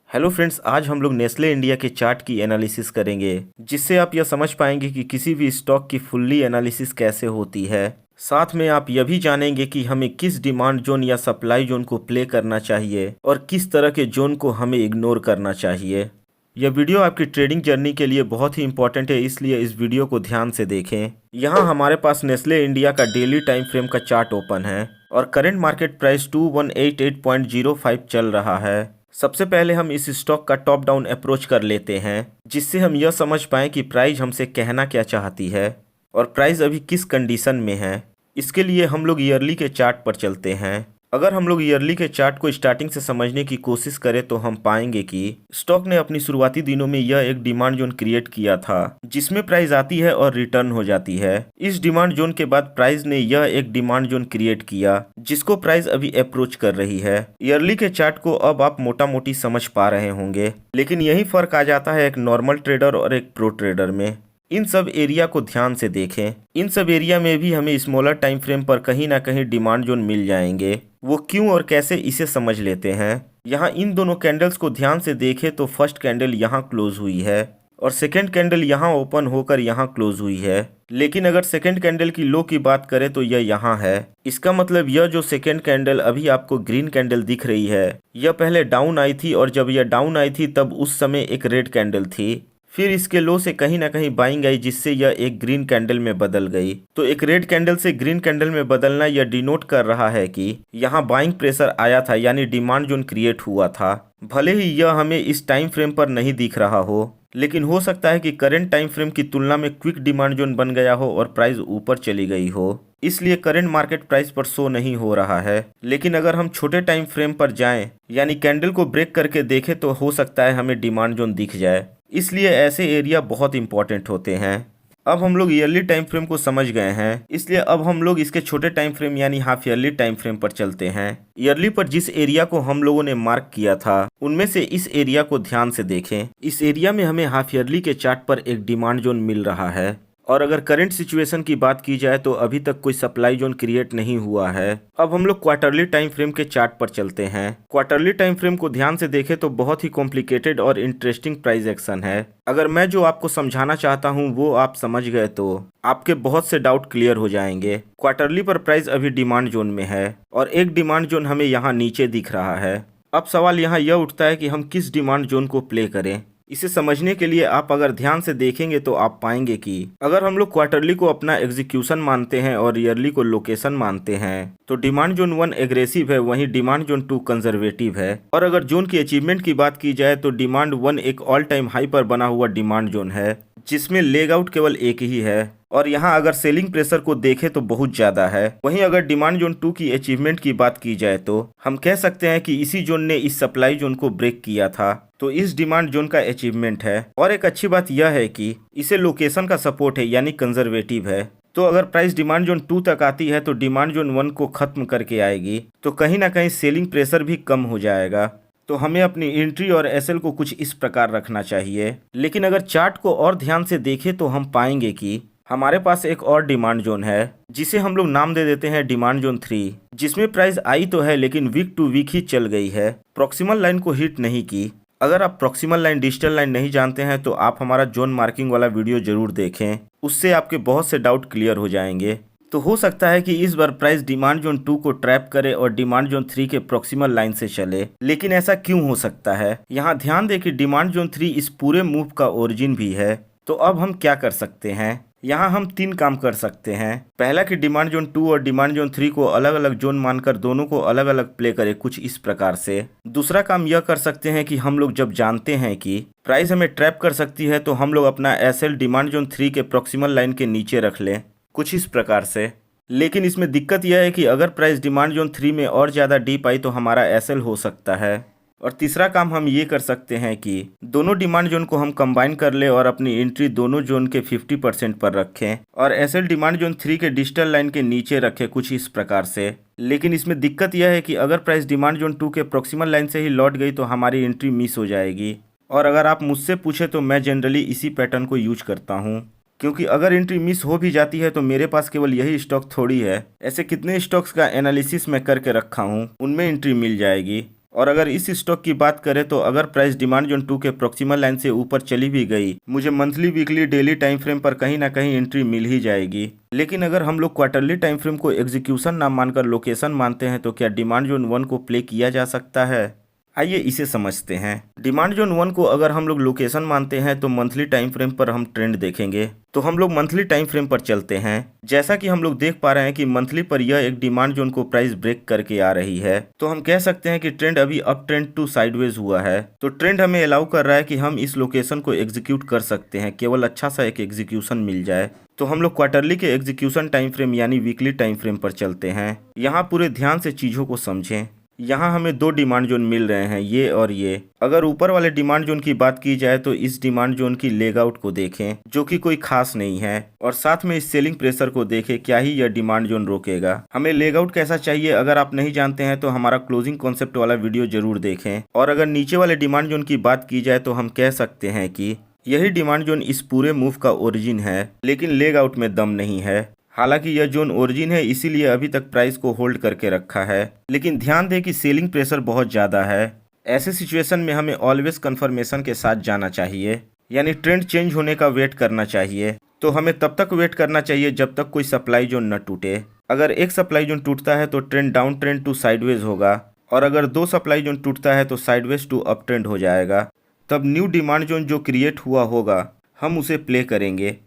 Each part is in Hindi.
हेलो फ्रेंड्स, आज हम लोग नेस्ले इंडिया के चार्ट की एनालिसिस करेंगे, जिससे आप यह समझ पाएंगे कि किसी भी स्टॉक की फुल्ली एनालिसिस कैसे होती है। साथ में आप यह भी जानेंगे कि हमें किस डिमांड जोन या सप्लाई जोन को प्ले करना चाहिए और किस तरह के जोन को हमें इग्नोर करना चाहिए। यह वीडियो आपकी ट्रेडिंग जर्नी के लिए बहुत ही इंपॉर्टेंट है, इसलिए इस वीडियो को ध्यान से देखें। यहाँ हमारे पास नेस्ले इंडिया का डेली टाइम फ्रेम का चार्ट ओपन है और करंट मार्केट प्राइस 2188.05 चल रहा है। सबसे पहले हम इस स्टॉक का टॉप डाउन अप्रोच कर लेते हैं, जिससे हम यह समझ पाएं कि प्राइस हमसे कहना क्या चाहती है और प्राइस अभी किस कंडीशन में है। इसके लिए हम लोग ईयरली के चार्ट पर चलते हैं। अगर हम लोग ईयरली के चार्ट को स्टार्टिंग से समझने की कोशिश करें तो हम पाएंगे कि स्टॉक ने अपनी शुरुआती दिनों में यह एक डिमांड जोन क्रिएट किया था, जिसमें प्राइस आती है और रिटर्न हो जाती है। इस डिमांड जोन के बाद प्राइस ने यह एक डिमांड जोन क्रिएट किया, जिसको प्राइस अभी अप्रोच कर रही है। ईयरली के चार्ट को अब आप मोटा मोटी समझ पा रहे होंगे, लेकिन यही फर्क आ जाता है एक नॉर्मल ट्रेडर और एक प्रो ट्रेडर में। इन सब एरिया को ध्यान से देखें। इन सब एरिया में भी हमें स्मॉलर टाइम फ्रेम पर कहीं ना कहीं डिमांड जोन मिल जाएंगे। वो क्यों और कैसे, इसे समझ लेते हैं। यहाँ इन दोनों कैंडल्स को ध्यान से देखें तो फर्स्ट कैंडल यहाँ क्लोज हुई है और सेकेंड कैंडल यहाँ ओपन होकर यहाँ क्लोज हुई है। लेकिन अगर सेकेंड कैंडल की लो की बात करें तो यह यहाँ है। इसका मतलब यह जो सेकेंड कैंडल अभी आपको ग्रीन कैंडल दिख रही है, यह पहले डाउन आई थी और जब यह डाउन आई थी तब उस समय एक रेड कैंडल थी। फिर इसके लो से कहीं ना कहीं बाइंग आई, जिससे यह एक ग्रीन कैंडल में बदल गई। तो एक रेड कैंडल से ग्रीन कैंडल में बदलना यह डिनोट कर रहा है कि यहाँ बाइंग प्रेशर आया था, यानी डिमांड जोन क्रिएट हुआ था। भले ही यह हमें इस टाइम फ्रेम पर नहीं दिख रहा हो, लेकिन हो सकता है कि करंट टाइम फ्रेम की तुलना में क्विक डिमांड जोन बन गया हो और प्राइस ऊपर चली गई हो, इसलिए करंट मार्केट प्राइस पर शो नहीं हो रहा है। लेकिन अगर हम छोटे टाइम फ्रेम पर जाएं, यानी कैंडल को ब्रेक करके देखें, तो हो सकता है हमें डिमांड जोन दिख जाए। इसलिए ऐसे एरिया बहुत इंपॉर्टेंट होते हैं। अब हम लोग ईयरली टाइम फ्रेम को समझ गए हैं, इसलिए अब हम लोग इसके छोटे टाइम फ्रेम यानी हाफ ईयरली टाइम फ्रेम पर चलते हैं। ईयरली पर जिस एरिया को हम लोगों ने मार्क किया था, उनमें से इस एरिया को ध्यान से देखें। इस एरिया में हमें हाफ ईयरली के चार्ट पर एक डिमांड जोन मिल रहा है और अगर करंट सिचुएशन की बात की जाए तो अभी तक कोई सप्लाई जोन क्रिएट नहीं हुआ है। अब हम लोग क्वार्टरली टाइम फ्रेम के चार्ट पर चलते हैं। क्वार्टरली टाइम फ्रेम को ध्यान से देखें तो बहुत ही कॉम्प्लिकेटेड और इंटरेस्टिंग प्राइस एक्शन है। अगर मैं जो आपको समझाना चाहता हूँ वो आप समझ गए तो आपके बहुत से डाउट क्लियर हो जाएंगे। क्वार्टरली पर प्राइस अभी डिमांड जोन में है और एक डिमांड जोन हमें यहाँ नीचे दिख रहा है। अब सवाल यहाँ यह उठता है कि हम किस डिमांड जोन को प्ले करें। इसे समझने के लिए आप अगर ध्यान से देखेंगे तो आप पाएंगे कि अगर हम लोग क्वार्टरली को अपना एग्जीक्यूशन मानते हैं और ईयरली को लोकेशन मानते हैं, तो डिमांड जोन 1 एग्रेसिव है, वहीं डिमांड जोन 2 कंजर्वेटिव है। और अगर जोन की अचीवमेंट की बात की जाए तो डिमांड 1 एक ऑल टाइम हाई पर बना हुआ डिमांड जोन है, जिसमें लेग आउट केवल एक ही है और यहाँ अगर सेलिंग प्रेशर को देखें तो बहुत ज्यादा है। वहीं अगर डिमांड जोन 2 की अचीवमेंट की बात की जाए तो हम कह सकते हैं कि इसी जोन ने इस सप्लाई जोन को ब्रेक किया था, तो इस डिमांड जोन का अचीवमेंट है। और एक अच्छी बात यह है कि इसे लोकेशन का सपोर्ट है, यानी कंजर्वेटिव है। तो अगर प्राइस डिमांड जोन 2 तक आती है तो डिमांड जोन 1 को खत्म करके आएगी, तो कहीं ना कहीं सेलिंग प्रेशर भी कम हो जाएगा। तो हमें अपनी एंट्री और एसएल को कुछ इस प्रकार रखना चाहिए। लेकिन अगर चार्ट को और ध्यान से देखें तो हम पाएंगे कि हमारे पास एक और डिमांड जोन है, जिसे हम लोग नाम दे देते हैं डिमांड जोन 3, जिसमें प्राइस आई तो है लेकिन वीक टू वीक ही चल गई है, प्रॉक्सिमल लाइन को हिट नहीं की। अगर आप प्रॉक्सिमल लाइन, डिजिटल लाइन नहीं जानते हैं तो आप हमारा जोन मार्किंग वाला वीडियो जरूर देखें, उससे आपके बहुत से डाउट क्लियर हो जाएंगे। तो हो सकता है कि इस बार प्राइस डिमांड जोन 2 को ट्रैप करे और डिमांड जोन 3 के प्रॉक्सिमल लाइन से चले। लेकिन ऐसा क्यों हो सकता है? यहाँ ध्यान दें कि डिमांड जोन 3 इस पूरे मूव का ओरिजिन भी है। तो अब हम क्या कर सकते हैं? यहाँ हम 3 काम कर सकते हैं। पहला कि डिमांड जोन 2 और डिमांड जोन 3 को अलग अलग जोन मानकर दोनों को अलग अलग प्ले करें, कुछ इस प्रकार से। दूसरा काम यह कर सकते हैं कि हम लोग जब जानते हैं कि प्राइस हमें ट्रैप कर सकती है तो हम लोग अपना एसएल डिमांड जोन 3 के प्रॉक्सिमल लाइन के नीचे रख लें, कुछ इस प्रकार से। लेकिन इसमें दिक्कत यह है कि अगर प्राइस डिमांड जोन 3 में और ज़्यादा डीप आई तो हमारा एसएल हो सकता है। और तीसरा काम हम ये कर सकते हैं कि दोनों डिमांड जोन को हम कंबाइन कर ले और अपनी एंट्री दोनों जोन के 50% पर रखें और एसएल डिमांड जोन 3 के डिजिटल लाइन के नीचे रखें, कुछ इस प्रकार से। लेकिन इसमें दिक्कत यह है कि अगर प्राइस डिमांड जोन 2 के प्रॉक्सिमल लाइन से ही लौट गई तो हमारी एंट्री मिस हो जाएगी। और अगर आप मुझसे पूछे तो मैं जनरली इसी पैटर्न को यूज करता हूँ, क्योंकि अगर एंट्री मिस हो भी जाती है तो मेरे पास केवल यही स्टॉक थोड़ी है, ऐसे कितने स्टॉक्स का एनालिसिस मैं करके रखा हूँ, उनमें एंट्री मिल जाएगी। और अगर इस स्टॉक की बात करें तो अगर प्राइस डिमांड जोन 2 के प्रॉक्सिमल लाइन से ऊपर चली भी गई, मुझे monthly, weekly, daily time frame पर कहीं ना कहीं एंट्री मिल ही जाएगी। लेकिन अगर हम लोग क्वार्टरली टाइम फ्रेम को एग्जीक्यूशन ना मानकर लोकेशन मानते हैं तो क्या डिमांड जोन 1 को प्ले किया जा सकता है? आइए इसे समझते हैं। डिमांड जोन 1 को अगर हम लोग लोकेशन मानते हैं तो मंथली टाइम फ्रेम पर हम ट्रेंड देखेंगे। तो हम लोग मंथली टाइम फ्रेम पर चलते हैं। जैसा कि हम लोग देख पा रहे हैं कि मंथली पर यह एक डिमांड जोन को प्राइस ब्रेक करके आ रही है, तो हम कह सकते हैं कि ट्रेंड अभी अप ट्रेंड टू साइडवेज हुआ है। तो ट्रेंड हमें अलाउ कर रहा है कि हम इस लोकेशन को एग्जीक्यूट कर सकते हैं, केवल अच्छा सा एक एग्जीक्यूशन मिल जाए। तो हम लोग क्वार्टरली के एग्जीक्यूशन टाइम फ्रेम यानी वीकली टाइम फ्रेम पर चलते हैं। यहाँ पूरे ध्यान से चीजों को समझें। यहाँ हमें दो डिमांड जोन मिल रहे हैं, ये और ये। अगर ऊपर वाले डिमांड जोन की बात की जाए तो इस डिमांड जोन की लेग आउट को देखें, जो कि कोई खास नहीं है, और साथ में इस सेलिंग प्रेशर को देखें, क्या ही यह डिमांड जोन रोकेगा। हमें लेग आउट कैसा चाहिए अगर आप नहीं जानते हैं तो हमारा क्लोजिंग कॉन्सेप्ट वाला वीडियो जरूर देखें। और अगर नीचे वाले डिमांड जोन की बात की जाए तो हम कह सकते हैं कि यही डिमांड जोन इस पूरे मूव का ओरिजिन है, लेकिन लेग आउट में दम नहीं है। हालांकि यह जोन ओरिजिन है, इसीलिए अभी तक प्राइस को होल्ड करके रखा है, लेकिन ध्यान दें कि सेलिंग प्रेशर बहुत ज़्यादा है। ऐसे सिचुएशन में हमें ऑलवेज कंफर्मेशन के साथ जाना चाहिए, यानी ट्रेंड चेंज होने का वेट करना चाहिए। तो हमें तब तक वेट करना चाहिए जब तक कोई सप्लाई जोन न टूटे। अगर एक सप्लाई जोन टूटता है तो trend down trend to sideways होगा, और अगर दो सप्लाई जोन टूटता है तो साइडवेज टू अप ट्रेंड हो जाएगा। तब न्यू डिमांड जोन जो क्रिएट हुआ होगा हम उसे प्ले करेंगे।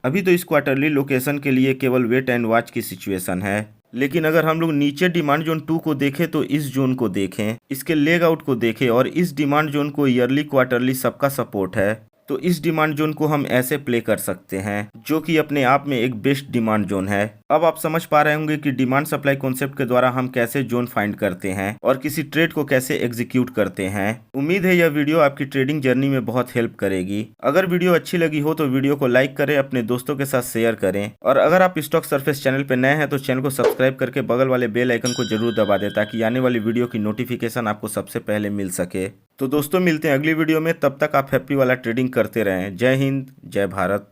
अभी तो इस क्वार्टरली लोकेशन के लिए केवल वेट एंड वॉच की सिचुएशन है, लेकिन अगर हम लोग नीचे डिमांड जोन 2 को देखें तो इस जोन को देखें, इसके लेग आउट को देखें, और इस डिमांड जोन को ईयरली क्वार्टरली सबका सपोर्ट है। तो इस डिमांड जोन को हम ऐसे प्ले कर सकते हैं, जो कि अपने आप में एक बेस्ट डिमांड जोन है। अब आप समझ पा रहे होंगे कि डिमांड सप्लाई कॉन्सेप्ट के द्वारा हम कैसे जोन फाइंड करते हैं और किसी ट्रेड को कैसे एग्जीक्यूट करते हैं। उम्मीद है यह वीडियो आपकी ट्रेडिंग जर्नी में बहुत हेल्प करेगी। अगर वीडियो अच्छी लगी हो तो वीडियो को लाइक करें, अपने दोस्तों के साथ शेयर करें, और अगर आप स्टॉक सरफेस चैनल पर नए हैं तो चैनल को सब्सक्राइब करके बगल वाले बेल आइकन को जरूर दबा दें, ताकि आने वाली वीडियो की नोटिफिकेशन आपको सबसे पहले मिल सके। तो दोस्तों मिलते हैं अगली वीडियो में, तब तक आप हैप्पी वाला ट्रेडिंग करते रहें। जय हिंद, जय भारत।